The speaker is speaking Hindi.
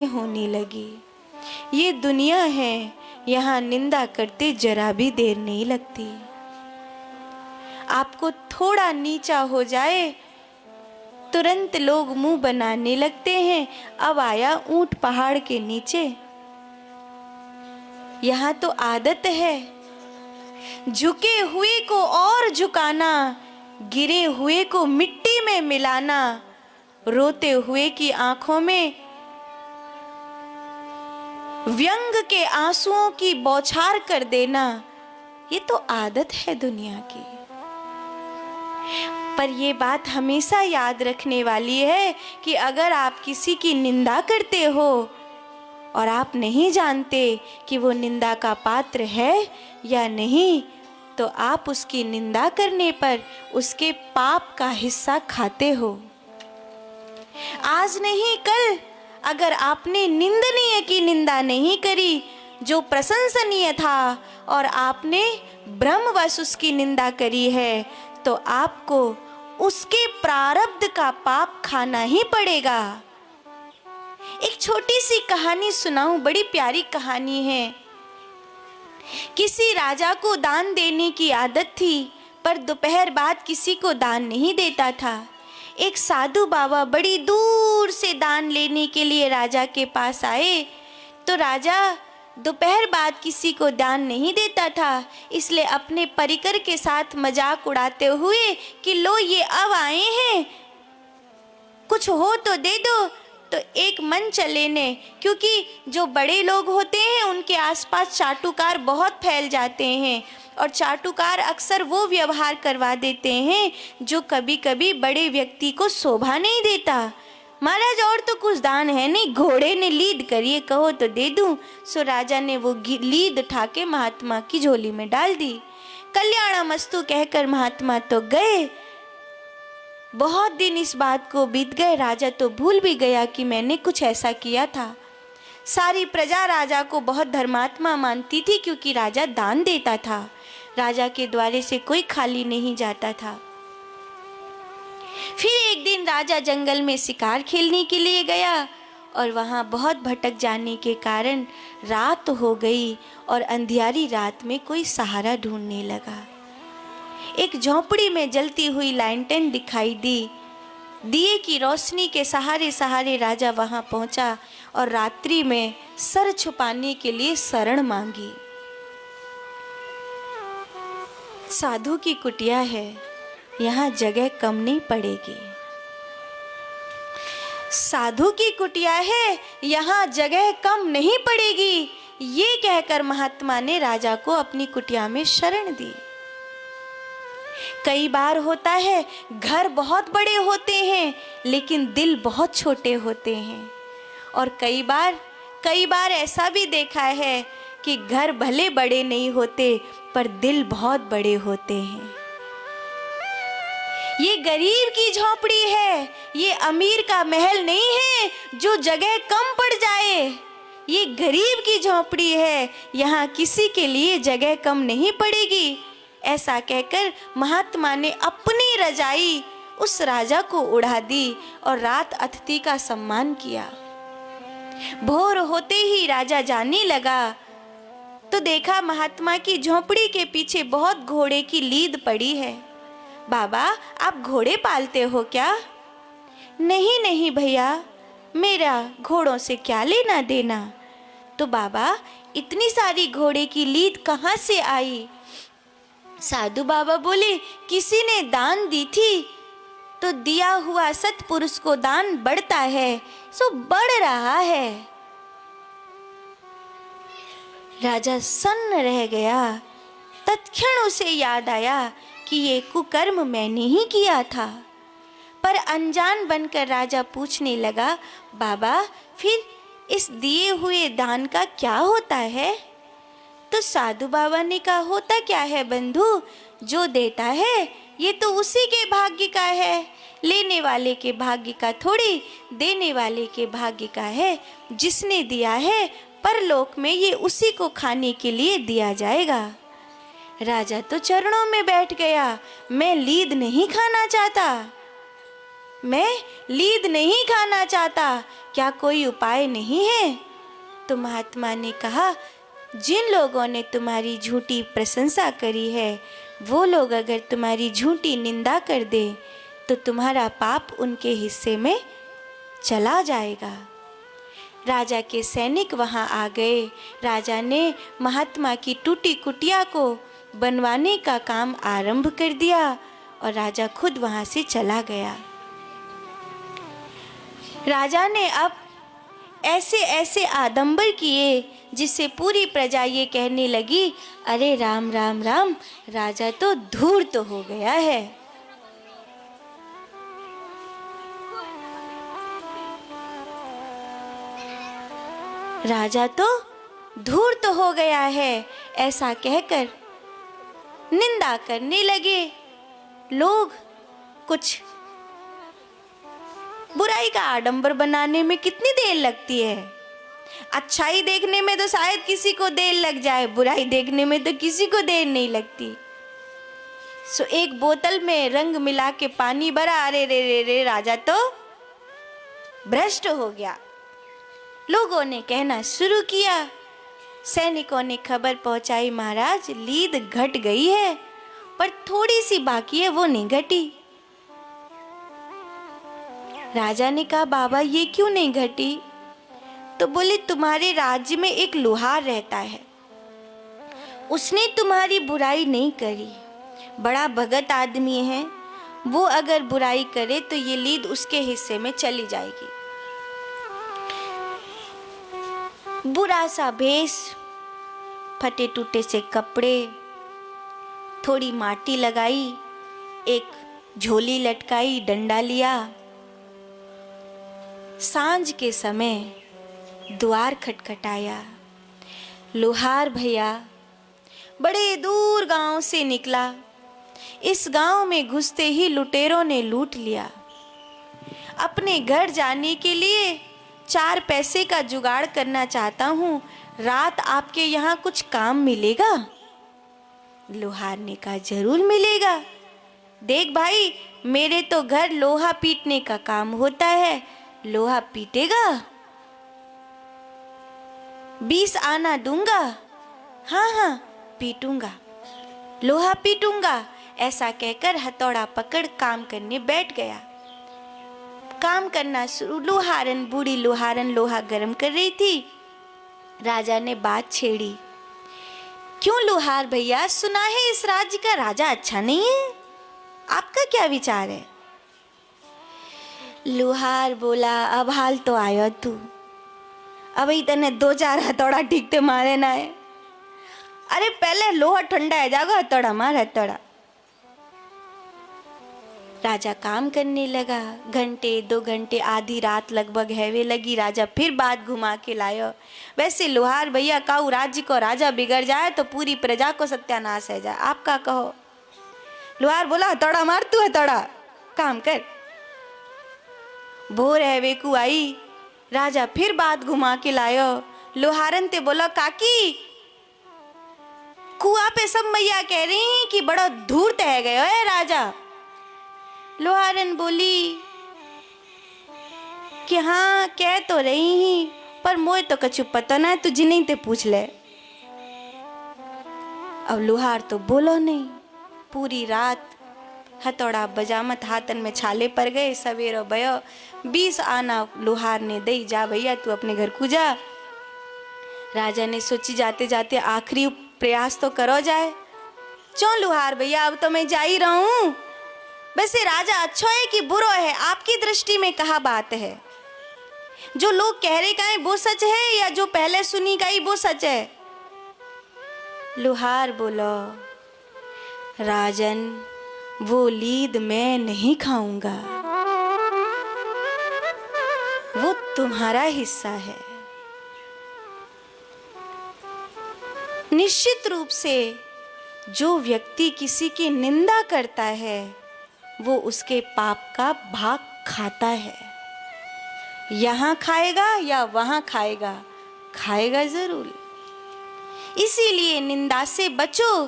होने लगी। ये दुनिया है, यहाँ निंदा करते जरा भी देर नहीं लगती। आपको थोड़ा नीचा हो जाए तुरंत लोग मुंह बनाने लगते हैं। अब आया ऊंट पहाड़ के नीचे। यहाँ तो आदत है झुके हुए को और झुकाना, गिरे हुए को मिट्टी में मिलाना, रोते हुए की आंखों में व्यंग के आंसुओं की बौछार कर देना। ये तो आदत है दुनिया की। पर ये बात हमेशा याद रखने वाली है कि अगर आप किसी की निंदा करते हो और आप नहीं जानते कि वो निंदा का पात्र है या नहीं, तो आप उसकी निंदा करने पर उसके पाप का हिस्सा खाते हो। आज नहीं कल अगर आपने निंदनीय की निंदा नहीं करी जो प्रशंसनीय था और आपने भ्रमवश उसकी निंदा करी है, तो आपको उसके प्रारब्ध का पाप खाना ही पड़ेगा। एक छोटी सी कहानी सुनाऊं, बड़ी प्यारी कहानी है। किसी राजा को दान देने की आदत थी, पर दोपहर बाद किसी को दान नहीं देता था। एक साधु बाबा बड़ी दूर से दान लेने के लिए राजा के पास आए, तो राजा दोपहर बाद किसी को दान नहीं देता था, इसलिए अपने परिकर के साथ मजाक उड़ाते हुए कि लो ये अब आए हैं, कुछ हो तो दे दो। तो एक मन चले ने, क्योंकि जो बड़े लोग होते हैं उनके आसपास चाटुकार बहुत फैल जाते हैं और चाटुकार अक्सर वो व्यवहार करवा देते हैं जो कभी कभी बड़े व्यक्ति को शोभा नहीं देता। महाराज और तो कुछ दान है नहीं, घोड़े ने लीद करिए, कहो तो दे दूं। सो राजा ने वो लीद उठा के महात्मा की झोली में डाल दी। कल्याणमस्तु कहकर महात्मा तो गए। बहुत दिन इस बात को बीत गए, राजा तो भूल भी गया कि मैंने कुछ ऐसा किया था। सारी प्रजा राजा को बहुत धर्मात्मा मानती थी, क्योंकि राजा दान देता था। राजा के द्वारे से कोई खाली नहीं जाता था। फिर एक दिन राजा जंगल में शिकार खेलने के लिए गया और वहां बहुत भटक जाने के कारण रात हो गई और अंधियारी रात में कोई सहारा ढूंढने लगा। एक झोंपड़ी में जलती हुई लैंटर्न दिखाई दी। दिए की रोशनी के सहारे सहारे राजा वहां पहुंचा और रात्रि में सर छुपाने के लिए शरण मांगी। साधु की कुटिया है, यहाँ जगह कम नहीं पड़ेगी। साधु की कुटिया है, यहाँ जगह कम नहीं पड़ेगी। ये कहकर महात्मा ने राजा को अपनी कुटिया में शरण दी। कई बार होता है घर बहुत बड़े होते हैं लेकिन दिल बहुत छोटे होते हैं, और कई बार ऐसा भी देखा है कि घर भले बड़े नहीं होते पर दिल बहुत बड़े होते हैं। ये गरीब की झोपड़ी है, ये अमीर का महल नहीं है जो जगह कम पड़ जाए। ये गरीब की झोपड़ी है, यहाँ किसी के लिए जगह कम नहीं पड़ेगी। ऐसा कहकर महात्मा ने अपनी रजाई उस राजा को उड़ा दी और रात अतिथि का सम्मान किया। भोर होते ही राजा जाने लगा तो देखा महात्मा की झोंपड़ी के पीछे बहुत घोड़े की लीद पड़ी है। बाबा, आप घोड़े पालते हो क्या? नहीं नहीं भैया, मेरा घोड़ों से क्या लेना देना। तो बाबा, इतनी सारी घोड़े की लीद कहाँ से आई? साधु बाबा बोले, किसी ने दान दी थी, तो दिया हुआ सत्पुरुष को दान बढ़ता है, सो बढ़ रहा है। राजा सन्न रह गया। तत्क्षण उसे याद आया कि ये कुकर्म मैंने ही किया था। पर अनजान बनकर राजा पूछने लगा, बाबा फिर इस दिए हुए दान का क्या होता है? तो साधु बाबा ने कहा, होता क्या है बंधु, जो देता है ये तो उसी के भाग्य का है, लेने वाले के भाग्य का थोड़ी, देने वाले के भाग्य का है। जिसने दिया है परलोक में ये उसी को खाने के लिए दिया जाएगा। राजा तो चरणों में बैठ गया, मैं लीद नहीं खाना चाहता। मैं लीद नहीं खाना चाहता, क्या कोई उपाय नहीं है? तो महात्मा ने कहा, जिन लोगों ने तुम्हारी झूठी प्रशंसा करी है, वो लोग अगर तुम्हारी झूठी निंदा कर दे तो तुम्हारा पाप उनके हिस्से में चला जाएगा। राजा के सैनिक वहाँ आ गए। राजा ने महात्मा की टूटी कुटिया को बनवाने का काम आरंभ कर दिया और राजा खुद वहाँ से चला गया। राजा ने अब ऐसे ऐसे आडंबर किए जिससे पूरी प्रजा ये कहने लगी, अरे राम राम राम, राजा तो धूर्त हो गया है। राजा तो धूर्त हो गया है, ऐसा कहकर निंदा करने लगे लोग। कुछ बुराई का आडंबर बनाने में कितनी देर लगती है? अच्छाई देखने में तो शायद किसी को देर लग जाए, बुराई देखने में तो किसी को देर नहीं लगती। सो एक बोतल में रंग मिला के पानी भरा, अरे रे रे रे, राजा तो भ्रष्ट हो गया। लोगों ने कहना शुरू किया। सैनिकों ने खबर पहुंचाई, महाराज लीद घट गई है, पर थोड़ी सी बाकी है, वो नहीं घटी। राजा ने कहा, बाबा ये क्यों नहीं घटी? तो बोले, तुम्हारे राज्य में एक लोहार रहता है, उसने तुम्हारी बुराई नहीं करी, बड़ा भगत आदमी है, वो अगर बुराई करे तो ये लीद उसके हिस्से में चली जाएगी। बुरा सा भेष, फटे टूटे से कपड़े, थोड़ी माटी लगाई, एक झोली लटकाई, डंडा लिया। सांझ के समय द्वार खटखटाया। लोहार भैया बड़े दूर गांव से निकला। इस गांव में घुसते ही लुटेरों ने लूट लिया। अपने घर जाने के लिए 4 पैसे का जुगाड़ करना चाहता हूँ, रात आपके यहाँ कुछ काम मिलेगा? लोहार ने कहा, जरूर मिलेगा। देख भाई, मेरे तो घर लोहा पीटने का काम होता है, लोहा पीटेगा? 20 आना दूंगा। हाँ हाँ पीटूंगा, लोहा पीटूंगा। ऐसा कहकर हथौड़ा पकड़ काम करने बैठ गया। काम करना शुरू। लोहारन, बूढ़ी लोहारन लोहा गर्म कर रही थी। राजा ने बात छेड़ी, क्यों लोहार भैया, सुना है इस राज्य का राजा अच्छा नहीं है, आपका क्या विचार है? लोहार बोला, अब हाल तो आयो तू, अभी तने 2-4 हथौड़ा ठीक ते मारे ना है। अरे पहले लोहा ठंडा है, जागो हथौड़ा मार, हथौड़ा। राजा काम करने लगा। घंटे 2 घंटे, आधी रात लगभग हैवे लगी। राजा फिर बात घुमा के लायो, वैसे लोहार भैया काऊ राज्य को राजा बिगड़ जाए तो पूरी प्रजा को सत्यानाश है जाए, आपका कहो। लोहार बोला, हथौड़ा मार तू, हथौड़ा काम कर। भोर हैवे को आई। राजा फिर बात घुमा के लायो। लोहारन ते बोला, काकी कुआ पे सब मैया कह रही हैं कि बड़ा धूर्त है गयो है राजा। लोहारन बोली कि हाँ कह तो रही ही, पर मोए तो कछु पता ना है, तू जिन्हीं ते पूछ ले। अब लोहार तो बोलो नहीं। पूरी रात हथौड़ा बजामत हाथन में छाले पर गए। सवेरो भयो 20 आना लोहार ने दई, जा भैया तू अपने घर को जा। राजा ने सोची, जाते जाते आखिरी प्रयास तो करो जाए। क्यों लोहार भैया, अब तो मैं जा ही रहा हूँ। वैसे राजा अच्छा है कि बुरा है, आपकी दृष्टि में कहा बात है? जो लोग कह रहे का है वो सच है, या जो पहले सुनी का ही वो सच है? लोहार बोलो, राजन वो लीद मैं नहीं खाऊंगा, वो तुम्हारा हिस्सा है। निश्चित रूप से जो व्यक्ति किसी की निंदा करता है वो उसके पाप का भाग खाता है। यहाँ खाएगा या वहाँ खाएगा, खाएगा जरूर। इसीलिए निंदा से बचो,